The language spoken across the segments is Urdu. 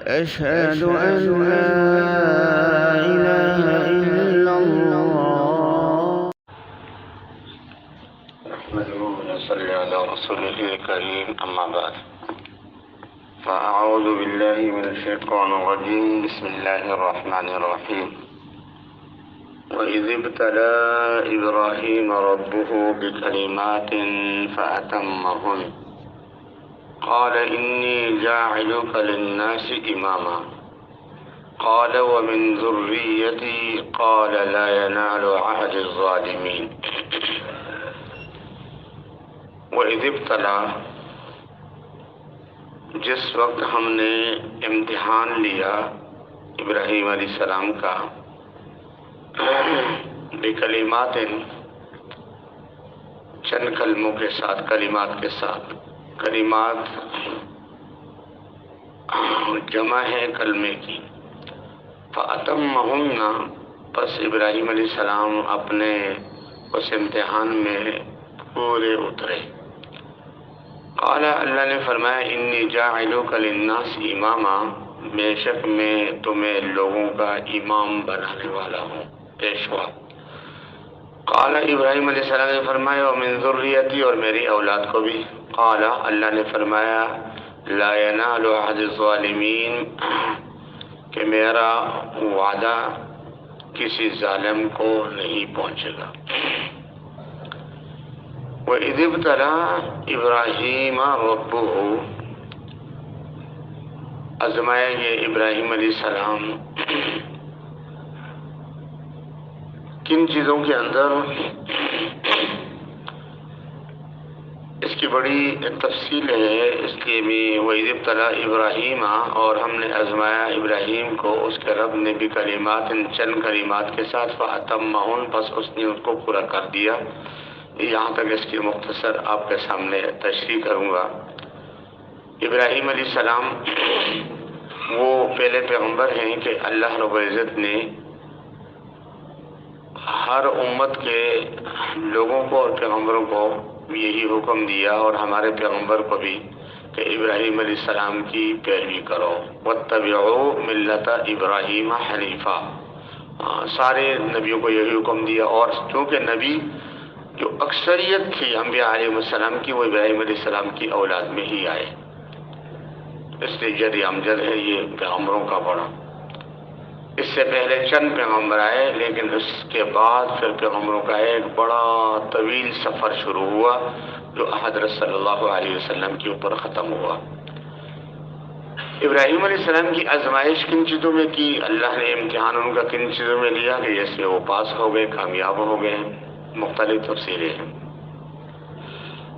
أشهد أن لا إله إلا الله. نحمده ونصلي على رسوله الكريم، أما بعد، فأعوذ بالله من الشيطان الرجيم. بسم الله الرحمن الرحيم. وإذ ابتلى إبراهيم ربه بكلمات فأتمهن قال إني جاعلك للناس إماما قال ومن ذريتي قال لا ينال عهد الظالمين. وإذ ابتلى، جس وقت ہم نے امتحان لیا ابراہیم علیہ السلام کا بکلمات، چند کلموں کے ساتھ، کلمات کے ساتھ. کلمات جمع ہے کلمے کی. فَأَتَمَّهُنَّ، پس ابراہیم علیہ السلام اپنے اس امتحان میں پورے اترے. قال، اللہ نے فرمایا، انی جاعلک للناس اماما، بے شک میں تمہیں لوگوں کا امام بنانے والا ہوں، پیشوا. قال، ابراہیم علیہ السلام نے فرمایا، ومن ذریتی، اور میری اولاد کو بھی. قال، اللہ نے فرمایا، لا ینال عہد الظالمین، کہ میرا وعدہ کسی ظالم کو نہیں پہنچے گا. وَإِذِ ابْتَلَىٰ إِبْرَاهِيمَ رَبُّهُ، آزمایا یہ ابراہیم علیہ السلام کن چیزوں کے اندر. اس کی بڑی تفصیل ہے، اس لیے بھی وَإِذِ ابْتَلَىٰ إِبْرَاهِيمَ، اور ہم نے آزمایا ابراہیم کو، اس کے رب نے بھی کلمات، چند کلمات کے ساتھ. فَأَتَمَّهُنَّ، پس اس نے ان کو پورا کر دیا. یہاں تک اس کی مختصر آپ کے سامنے تشریح کروں گا. ابراہیم علیہ السلام وہ پہلے پیغمبر ہیں کہ اللہ رب العزت نے ہر امت کے لوگوں کو اور پیغمبروں کو یہی حکم دیا، اور ہمارے پیغمبر کو بھی، کہ ابراہیم علیہ السلام کی پیروی کرو. وَاتَّبِعُوا مِلَّةَ إِبْرَاهِيمَ حَنِيفًا، سارے نبیوں کو یہی حکم دیا. اور چونکہ نبی جو اکثریت تھی انبیاء علیہ السلام کی، وہ ابراہیم علیہ السلام کی اولاد میں ہی آئے، اس لیے جد امجد ہے یہ پیغمبروں کا بڑا. اس سے پہلے چند پیغمبر آئے، لیکن اس کے بعد پھر پیغمبروں کا ایک بڑا طویل سفر شروع ہوا، جو حضرت صلی اللہ علیہ وسلم کے اوپر ختم ہوا. ابراہیم علیہ السلام کی آزمائش کن چیزوں میں کی، اللہ نے امتحان ان کا کن چیزوں میں لیا کہ جس میں وہ پاس ہو گئے، کامیاب ہو گئے، مختلف تفصیلیں ہیں.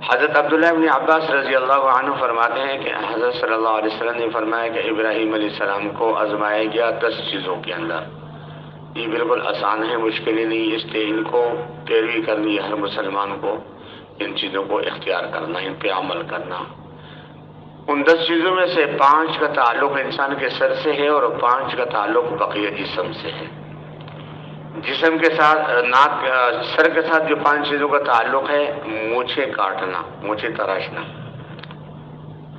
حضرت عبداللہ بن عباس رضی اللہ عنہ فرماتے ہیں کہ حضرت صلی اللہ علیہ وسلم نے فرمایا کہ ابراہیم علیہ السلام کو آزمایا گیا 10 چیزوں کے اندر. یہ بالکل آسان ہے، مشکل ہی نہیں، اس لیے ان کو پیروی کرنی ہے ہر مسلمان کو، ان چیزوں کو اختیار کرنا، ان پہ عمل کرنا. ان 10 چیزوں میں سے 5 کا تعلق انسان کے سر سے ہے، اور 5 کا تعلق بقیہ جسم سے ہے. جسم کے ساتھ، ناک، سر کے ساتھ جو 5 چیزوں کا تعلق ہے: مونچھیں کاٹنا، مونچھیں تراشنا.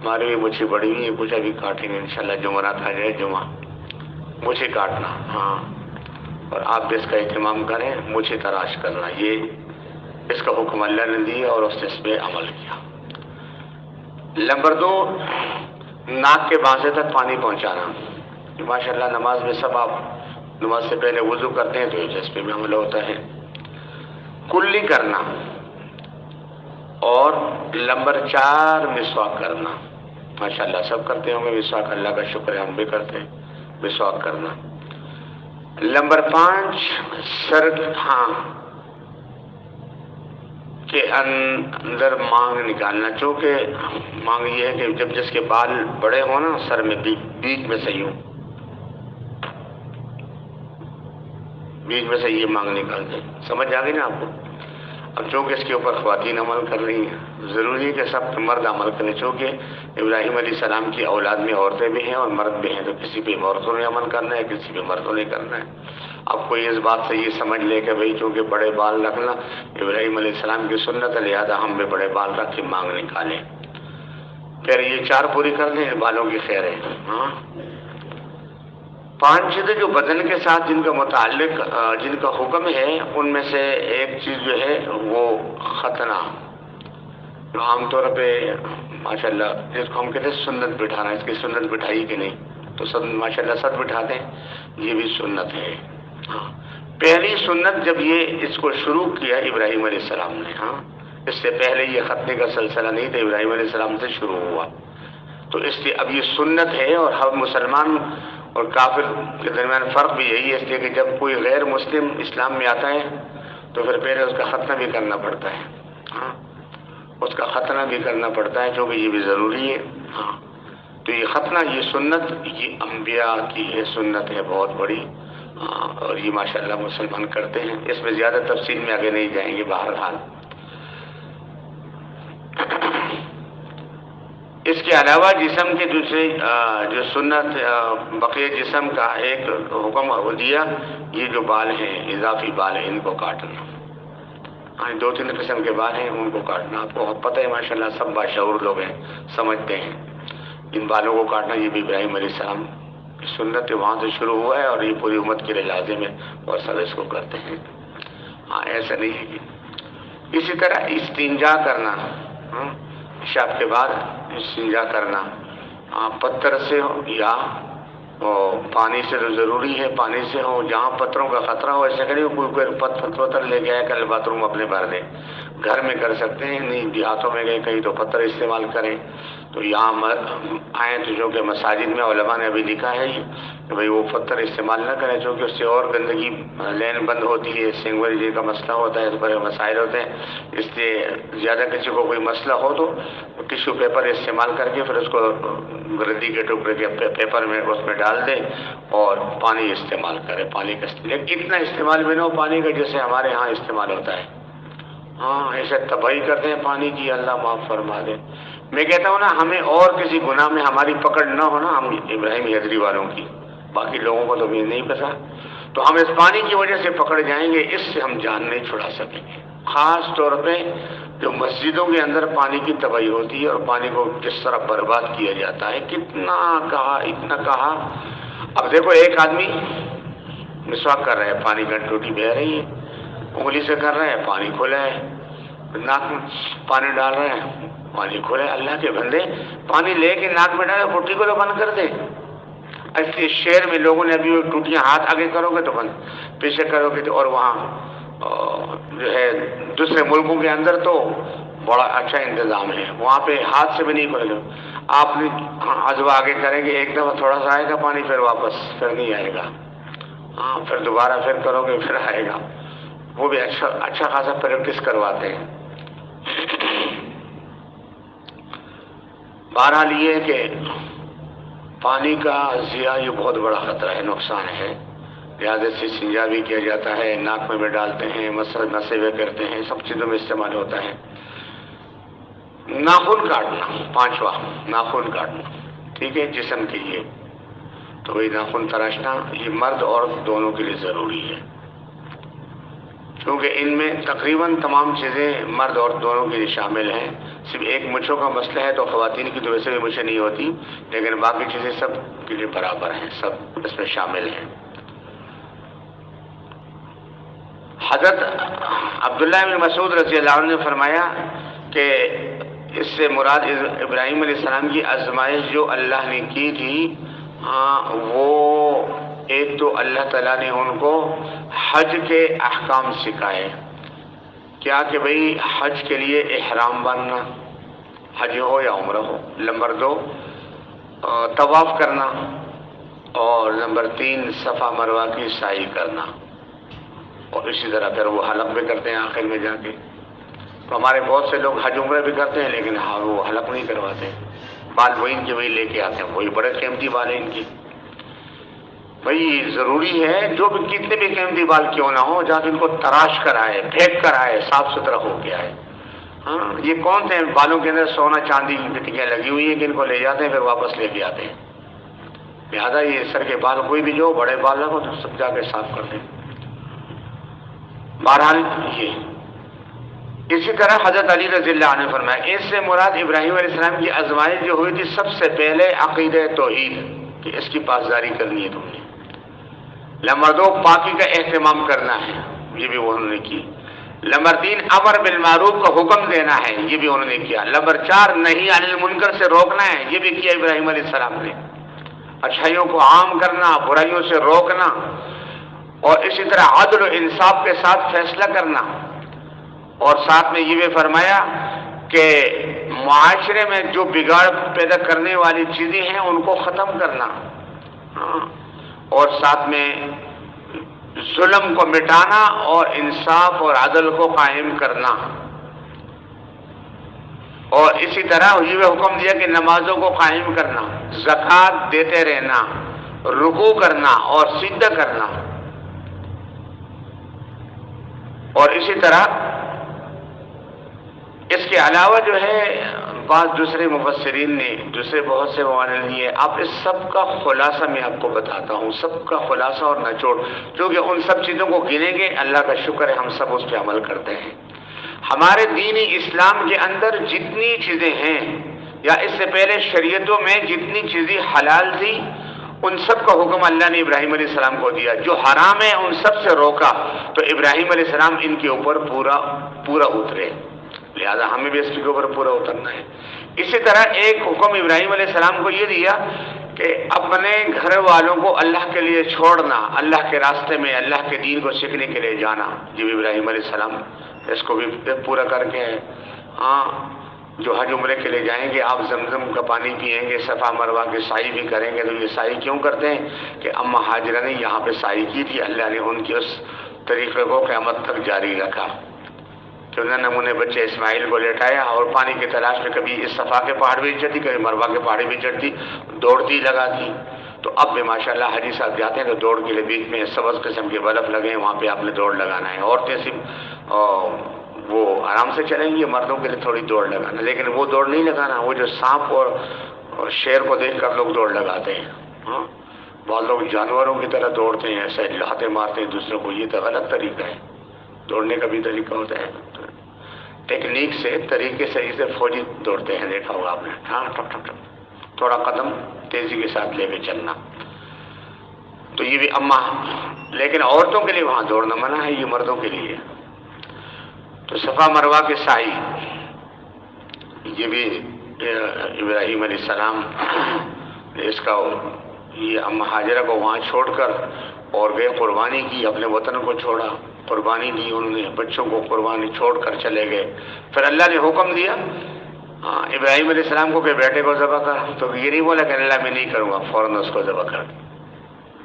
ہماری بھی مونچھیں بڑی ہوئی ہیں، کچھ ابھی کاٹیں گے انشاءاللہ، جمعرات آ جائے جمعہ. مونچھیں کاٹنا، ہاں، اور آپ بھی اس کا اہتمام کریں. مونچھیں تراش کرنا، یہ اس کا حکم اللہ نے دیا اور اس نے اس پہ عمل کیا. نمبر 2، ناک کے بازے تک پانی پہنچانا. ماشاءاللہ نماز میں سب آپ نماز سے پہلے وضو کرتے ہیں تو اس پہ بھی عمل ہوتا ہے. کلی کرنا. اور نمبر 4، مسواک کرنا. ماشاءاللہ سب کرتے ہوں گے مسواک، اللہ کا شکر ہے ہم بھی کرتے ہیں مسواک کرنا. نمبر 5، سر کے اندر مانگ نکالنا. چونکہ مانگ یہ ہے کہ جب جس کے بال بڑے ہوں نا سر میں، بیچ میں سے یوں، بیچ میں سے یہ مانگ نکال دیں. سمجھ آ گئی نا آپ کو؟ اب چونکہ اس کے اوپر خواتین عمل کر رہی ہیں، ضروری ہے کہ سب مرد عمل کریں. چونکہ ابراہیم علیہ السلام کی اولاد میں عورتیں بھی ہیں اور مرد بھی ہیں، تو کسی پہ عورتوں نے عمل کرنا ہے، کسی پہ مردوں نے کرنا ہے. اب کوئی اس بات سے یہ سمجھ لے کہ بھئی چونکہ بڑے بال رکھنا ابراہیم علیہ السلام کی سنت ہے، لہٰذا ہم بھی بڑے بال رکھ کے مانگ نکالیں. پھر یہ 4 پوری کر دیں، بالوں کی خیر ہے. ہاں، 5 چیزیں جو بدن کے ساتھ جن کا متعلق جن کا حکم ہے، ان میں سے ایک چیز جو ہے وہ ختنہ، جو عام طور پہ ماشاءاللہ جس کو ہم کہتے ہیں سنت بٹھانا، اس کی سنت بٹھائی کہ نہیں تو سب ماشاءاللہ سب بٹھاتے ہیں، یہ بھی سنت ہے۔ ہاں، پہلی سنت جب یہ اس کو شروع کیا ابراہیم علیہ السلام نے، ہاں اس سے پہلے یہ ختنے کا سلسلہ نہیں تھا، ابراہیم علیہ السلام سے شروع ہوا، تو اس لیے اب یہ سنت ہے۔ اور ہم مسلمان اور کافر کے درمیان فرق بھی یہی ہے، اس لیے کہ جب کوئی غیر مسلم اسلام میں آتا ہے تو پھر پہلے اس کا ختنہ بھی کرنا پڑتا ہے، ہاں اس کا ختنہ بھی کرنا پڑتا ہے، کیونکہ یہ بھی ضروری ہے۔ ہاں تو یہ ختنہ، یہ سنت، یہ انبیاء کی یہ سنت ہے بہت بڑی، اور یہ ماشاءاللہ مسلمان کرتے ہیں، اس میں زیادہ تفصیل میں آگے نہیں جائیں گے۔ بہرحال اس کے علاوہ جسم کے دوسرے جو سنت بقیہ جسم کا ایک حکم دیا، یہ جو بال ہیں اضافی بال ہیں ان کو کاٹنا، 2-3 قسم کے بال ہیں ان کو کاٹنا، آپ کو پتہ ہے ماشاءاللہ سب باشعور لوگ ہیں، سمجھتے ہیں ان بالوں کو کاٹنا، یہ بھی ابراہیم علیہ السلام کی سنت ہے، وہاں سے شروع ہوا ہے اور یہ پوری امت کے لیے لازم ہے اور سب اس کو کرتے ہیں۔ ہاں ایسا نہیں ہے کہ اسی طرح استنجا کرنا، پیشاب کے بعد استنجا کرنا، پتھر سے ہو یا پانی سے تو ضروری ہے، پانی سے ہو، جہاں پتھروں کا خطرہ ہو، ایسا کریں کوئی پتھر لے کے آئے کل باتھ روم اپنے بھر دیں، گھر میں کر سکتے ہیں، نہیں دیہاتوں میں گئے کہیں تو پتھر استعمال کریں۔ تو یہاں آئیں تو جو کہ مساجد میں علماء نے ابھی لکھا ہے کہ بھئی وہ پتھر استعمال نہ کریں، چونکہ اس سے اور گندگی لین بند ہوتی ہے، سینگوریزی کا مسئلہ ہوتا ہے، اس پر مسائل ہوتے ہیں، اس لیے زیادہ کسی کو کوئی مسئلہ ہو تو ٹیشو پیپر استعمال کر کے پھر اس کو ردی کے ٹکڑے کے پیپر میں اس میں ڈال دیں اور پانی استعمال کریں، پانی کا اتنا استعمال بھی نہ ہو پانی کا جیسے ہمارے ہاں استعمال ہوتا ہے، ہاں ایسے تباہی کرتے ہیں پانی کی، اللہ معاف فرما دے۔ میں کہتا ہوں نا، ہمیں اور کسی گناہ میں ہماری پکڑ نہ ہونا، ہم ابراہیم حیدری والوں کی، باقی لوگوں کو تو بھی نہیں پتا، تو ہم اس پانی کی وجہ سے پکڑ جائیں گے، اس سے ہم جان نہیں چھڑا سکیں گے۔ خاص طور پہ جو مسجدوں کے اندر پانی کی تباہی ہوتی ہے اور پانی کو کس طرح برباد کیا جاتا ہے، کتنا کہا اتنا کہا۔ اب دیکھو ایک آدمی مسواک کر رہا ہے، پانی کا ٹوٹی بہہ رہی ہے، انگلی سے کر رہے ہیں پانی کھلا ہے، ناک میں پانی ڈال رہے ہیں پانی کھلا ہے، اللہ کے بندے پانی لے کے ناک میں ڈالے، ٹوٹی کو تو بند کر دے۔ ایسے شہر میں لوگوں نے ابھی ٹوٹیاں ہاتھ آگے کرو گے تو بند، پیچھے کرو گے تو، اور وہاں جو ہے دوسرے ملکوں کے اندر تو بڑا اچھا انتظام ہے، وہاں پہ ہاتھ سے بھی نہیں کھولے، آپ نے عزوہ آگے کریں گے ایک دفعہ تھوڑا سا آئے گا پانی، پھر واپس پھر نہیں آئے گا، ہاں پھر دوبارہ پھر کرو گے پھر آئے گا، وہ بھی اچھا خاصا پریکٹس کرواتے ہیں۔ بہرحال یہ ہے کہ پانی کا ضیاع یہ بہت بڑا خطرہ ہے، نقصان ہے، لہٰذا سے استنجا بھی کیا جاتا ہے، ناک میں بھی ڈالتے ہیں، مسے ہوئے کرتے ہیں، سب چیزوں میں استعمال ہوتا ہے۔ ناخن کاٹنا، 5واں ناخن کاٹنا، ٹھیک ہے، جسم کے لیے تو وہی ناخن تراشنا، یہ مرد عورت دونوں کے لیے ضروری ہے، کیونکہ ان میں تقریباً تمام چیزیں مرد اور دونوں کے لیے شامل ہیں، صرف ایک مچھوں کا مسئلہ ہے تو خواتین کی تو ویسے بھی مچھیں نہیں ہوتی، لیکن باقی چیزیں سب کے لیے برابر ہیں، سب اس میں شامل ہیں۔ حضرت عبداللہ بن مسعود رضی اللہ عنہ نے فرمایا کہ اس سے مراد ابراہیم علیہ السلام کی آزمائش جو اللہ نے کی تھی، وہ ایک تو اللہ تعالیٰ نے ان کو حج کے احکام سکھائے، کیا کہ بھئی حج کے لیے احرام باندھنا، حج ہو یا عمرہ ہو، نمبر 2 طواف کرنا، اور نمبر 3 صفا مروہ کی سعی کرنا، اور اسی طرح پھر وہ حلق بھی کرتے ہیں آخر میں جا کے۔ تو ہمارے بہت سے لوگ حج عمرہ بھی کرتے ہیں لیکن وہ حلق نہیں کرواتے، بال وہی ان کے وہی لے کے آتے ہیں، وہی بڑے قیمتی بال ہیں ان کی۔ بھئی ضروری ہے جو بھی کتنے بھی قیمتی بال کیوں نہ ہو، جا کے ان کو تراش کر آئے، پھینک کر آئے، صاف ستھرا ہو کے آئے۔ ہاں یہ کون سے بالوں کے اندر سونا چاندی کی پٹیاں لگی ہوئی ہیں کہ ان کو لے جاتے ہیں پھر واپس لے کے آتے ہیں، لہٰذا یہ سر کے بال کوئی بھی جو بڑے بال ہو تو سب جا کے صاف کر دیں۔ بہرحال یہ اسی طرح حضرت علی رضی اللہ عنہ فرمایا، اس سے مراد ابراہیم علیہ السلام کی آزمائش جو ہوئی تھی سب سے پہلے عقیدہ توحید کہ اس کی پاسداری کرنی ہے تم نے، نمبر 2 پاکی کا اہتمام کرنا ہے، یہ بھی انہوں نے کی۔ نمبر 3 امر بالمعروف کا حکم دینا ہے، یہ بھی انہوں نے کیا۔ نمبر 4 نہی عن المنکر سے روکنا ہے، یہ بھی کیا ابراہیم علیہ السلام نے۔ اچھائیوں کو عام کرنا، برائیوں سے روکنا، اور اسی طرح عدل و انصاف کے ساتھ فیصلہ کرنا، اور ساتھ میں یہ بھی فرمایا کہ معاشرے میں جو بگاڑ پیدا کرنے والی چیزیں ہیں ان کو ختم کرنا، اور ساتھ میں ظلم کو مٹانا اور انصاف اور عدل کو قائم کرنا، اور اسی طرح یہ بھی حکم دیا کہ نمازوں کو قائم کرنا، زکوٰۃ دیتے رہنا، رکوع کرنا اور سجدہ کرنا، اور اسی طرح اس کے علاوہ جو ہے بعض دوسرے مفسرین نے دوسرے بہت سے معنی لیے۔ اب اس سب کا خلاصہ میں آپ کو بتاتا ہوں، سب کا خلاصہ اور نچوڑ، کیونکہ ان سب چیزوں کو گنیں گے، اللہ کا شکر ہے ہم سب اس پہ عمل کرتے ہیں۔ ہمارے دین اسلام کے اندر جتنی چیزیں ہیں، یا اس سے پہلے شریعتوں میں جتنی چیزیں حلال تھی، ان سب کا حکم اللہ نے ابراہیم علیہ السلام کو دیا۔ جو حرام ہے ان سب سے روکا، تو ابراہیم علیہ السلام ان کے اوپر پورا اترے، لہذا ہمیں بھی اس کے اوپر پورا اترنا ہے۔ اسی طرح ایک حکم ابراہیم علیہ السلام کو یہ دیا کہ اپنے گھر والوں کو اللہ کے لیے چھوڑنا، اللہ کے راستے میں اللہ کے دین کو سیکھنے کے لیے جانا، جب ابراہیم علیہ السلام اس کو بھی پورا کر کے جو حج عمرے کے لیے جائیں گے، آپ زمزم کا پانی پیئیں گے، صفا مروہ کے سعی بھی کریں گے۔ تو یہ سعی کیوں کرتے ہیں کہ اما ہاجرہ نے یہاں پہ سعی کی تھی، اللہ نے ان کے اس طریقے کو قیامت تک جاری رکھا کہ انہوں نے نمونے بچے اسماعیل کو لٹایا، اور پانی کی تلاش میں کبھی اس صفا کے پہاڑ بھی چڑھتی، کبھی مروہ کے پہاڑ بھی چڑھتی، دوڑتی لگاتی۔ تو اب بھی ماشاءاللہ حاجی صاحب جاتے ہیں تو دوڑ کے لیے بیچ میں سبز قسم کے بلب لگے ہیں، وہاں پہ آپ نے دوڑ لگانا ہے۔ عورتیں صرف وہ آرام سے چلیں گی، مردوں کے لیے تھوڑی دوڑ لگانا، لیکن وہ دوڑ نہیں لگانا وہ جو سانپ اور شیر کو دیکھ کر لوگ دوڑ لگاتے ہیں۔ بعض لوگ جانوروں کی طرح دوڑتے ہیں، ایسے لاتے مارتے ہیں دوسروں کو، یہ تو غلط طریقہ ہے۔ دوڑنے کا بھی طریقہ ہوتا ہے، ٹیکنیک سے، طریقے سے، اسے فوجی دوڑتے ہیں، دیکھا ہوگا آپ نے، ٹھپ ٹھپ ٹھپ، تھوڑا قدم تیزی کے ساتھ لے کے چلنا۔ تو یہ بھی لیکن عورتوں کے لیے وہاں دوڑنا منع ہے، یہ مردوں کے لیے۔ تو صفا مروہ کے سعی، یہ بھی ابراہیم علیہ السلام نے اس کا یہ اما ہاجرہ کو وہاں چھوڑ کر اور گئے، قربانی کی، اپنے وطن کو چھوڑا، قربانی دی انہوں نے، بچوں کو قربانی چھوڑ کر چلے گئے۔ پھر اللہ نے حکم دیا ابراہیم علیہ السلام کو کہ بیٹے کو ذبح کر، تو یہ نہیں بولا کہ اللہ میں نہیں کروں گا، فوراً اس کو ذبح کر دیا،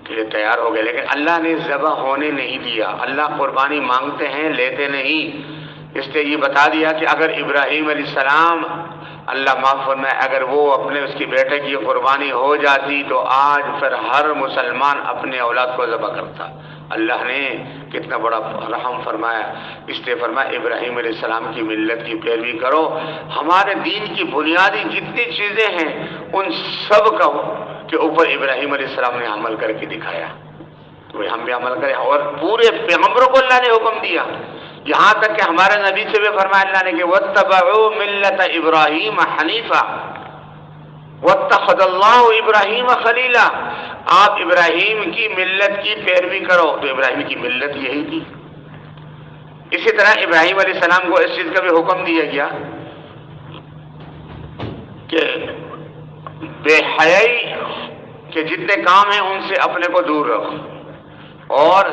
کہ یہ تیار ہو گئے، لیکن اللہ نے ذبح ہونے نہیں دیا۔ اللہ قربانی مانگتے ہیں، لیتے نہیں، اس لیے یہ بتا دیا کہ اگر ابراہیم علیہ السلام، اللہ معاف فرمائے، اگر وہ اپنے اس کی بیٹے کی قربانی ہو جاتی تو آج پھر ہر مسلمان اپنے اولاد کو ذبح کرتا۔ اللہ نے کتنا بڑا رحم فرمایا، اس لیے فرمایا ابراہیم علیہ السلام کی ملت کی پیروی کرو۔ ہمارے دین کی بنیادی جتنی چیزیں ہیں ان سب کا کے اوپر ابراہیم علیہ السلام نے عمل کر کے دکھایا، تو ہم بھی عمل کریں، اور پورے پیغمبروں کو اللہ نے حکم دیا، یہاں تک کہ ہمارے نبی سے بھی فرمایا اللہ نے کہ وَاتَّبَعُوا مِلَّةَ إِبْرَاهِيمَ حَنِيفًا وَاتَّخَذَ اللَّهُ إِبْرَاهِيمَ خَلِيلًا، آپ ابراہیم کی ملت کی پیروی کرو، تو ابراہیم کی ملت یہی تھی۔ اسی طرح ابراہیم علیہ السلام کو اس چیز کا بھی حکم دیا گیا کہ بے حیائی کے جتنے کام ہیں ان سے اپنے کو دور رکھو، اور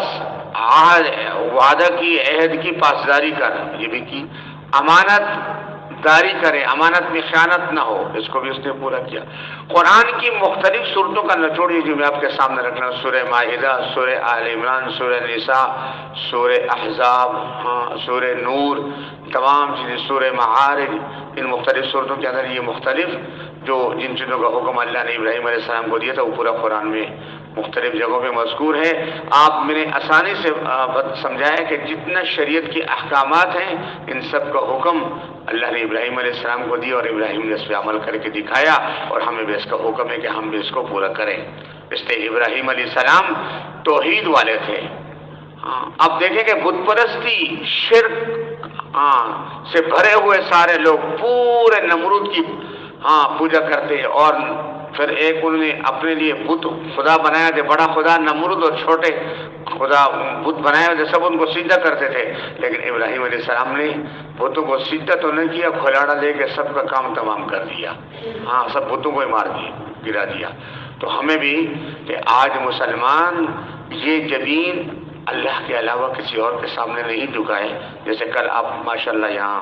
وعدہ کی، عہد کی پاسداری کر، یہ بھی کی، امانت داری کرے، امانت میں خیانت نہ ہو، اس کو بھی اس نے پورا کیا۔ قرآن کی مختلف صورتوں کا نچوڑ یہ جو میں آپ کے سامنے رکھ رہا ہوں، سورہ مائدہ، سورہ آل عمران، سورہ نساء، سورہ احزاب، سورہ نور، تمام چیزیں، سورہ معارج، ان مختلف صورتوں کے اندر یہ مختلف جن چیزوں کا حکم اللہ نے ابراہیم علیہ السلام کو دیا تھا وہ پورا قرآن میں مختلف جگہوں پہ مذکور ہے۔ آپ میں نے آسانی سے سمجھایا کہ جتنا شریعت کے احکامات ہیں ان سب کا حکم اللہ نے ابراہیم علیہ السلام کو دیا، اور ابراہیم نے اس پہ عمل کر کے دکھایا، اور ہمیں بھی اس کا حکم ہے کہ ہم بھی اس کو پورا کریں۔ اس لیے ابراہیم علیہ السلام توحید والے تھے۔ اب دیکھیں کہ بت پرستی، شرک سے بھرے ہوئے سارے لوگ پورے نمرود کی پوجا کرتے اور پھر ایک انہوں نے اپنے لیے بت خدا بنایا تھے، بڑا خدا نمرود اور چھوٹے خدا بت بنائے ہوئے، سب ان کو سجدہ کرتے تھے، لیکن ابراہیم علیہ السلام نے بتوں کو سجدہ تو نہیں کیا، کھلاڑا لے کے سب کا کام تمام کر دیا، ہاں سب بتوں کو ہی مار دیا، گرا دیا۔ تو ہمیں بھی کہ آج مسلمان یہ جبین اللہ کے علاوہ کسی اور کے سامنے نہیں جھکائے۔ جیسے کل آپ ماشاءاللہ یہاں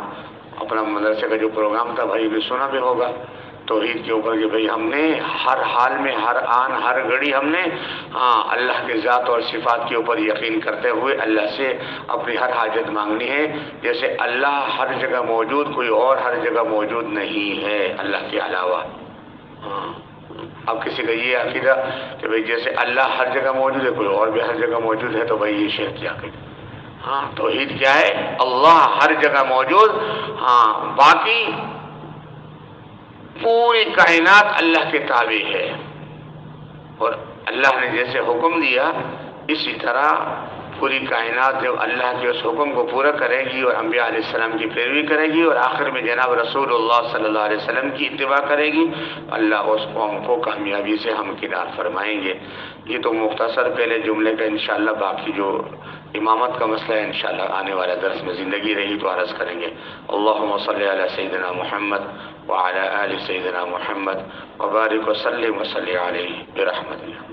اپنا مدرسے کا جو پروگرام تھا بھائی بھی سنا بھی ہوگا توحید کے اوپر، کہ بھئی ہم نے ہر حال میں، ہر آن ہر گھڑی ہم نے اللہ کے ذات اور صفات کے اوپر یقین کرتے ہوئے اللہ سے اپنی ہر حاجت مانگنی ہے۔ جیسے اللہ ہر جگہ موجود، کوئی اور ہر جگہ موجود نہیں ہے اللہ کے علاوہ۔ اب کسی کا یہ عقیدہ کہ بھئی جیسے اللہ ہر جگہ موجود ہے، کوئی اور بھی ہر جگہ موجود ہے، تو بھئی یہ شرک کیا کہ توحید کیا ہے؟ اللہ ہر جگہ موجود، باقی پوری کائنات اللہ کے تابع ہے، اور اللہ نے جیسے حکم دیا اسی طرح پوری کائنات جب اللہ کے اس حکم کو پورا کرے گی اور انبیاء علیہ السلام کی پیروی کرے گی اور آخر میں جناب رسول اللہ صلی اللہ علیہ وسلم کی اتباع کرے گی، اللہ اس قوم کو کامیابی سے ہمکنار فرمائیں گے۔ یہ تو مختصر پہلے جملے کا انشاءاللہ، باقی جو امامت کا مسئلہ ہے انشاءاللہ آنے والے درس میں زندگی رہی تو عرض کریں گے۔ اللہم صلی علی سیدنا محمد وعلی آل سیدنا محمد وبارک وسلم وصلی علیہ برحمتک۔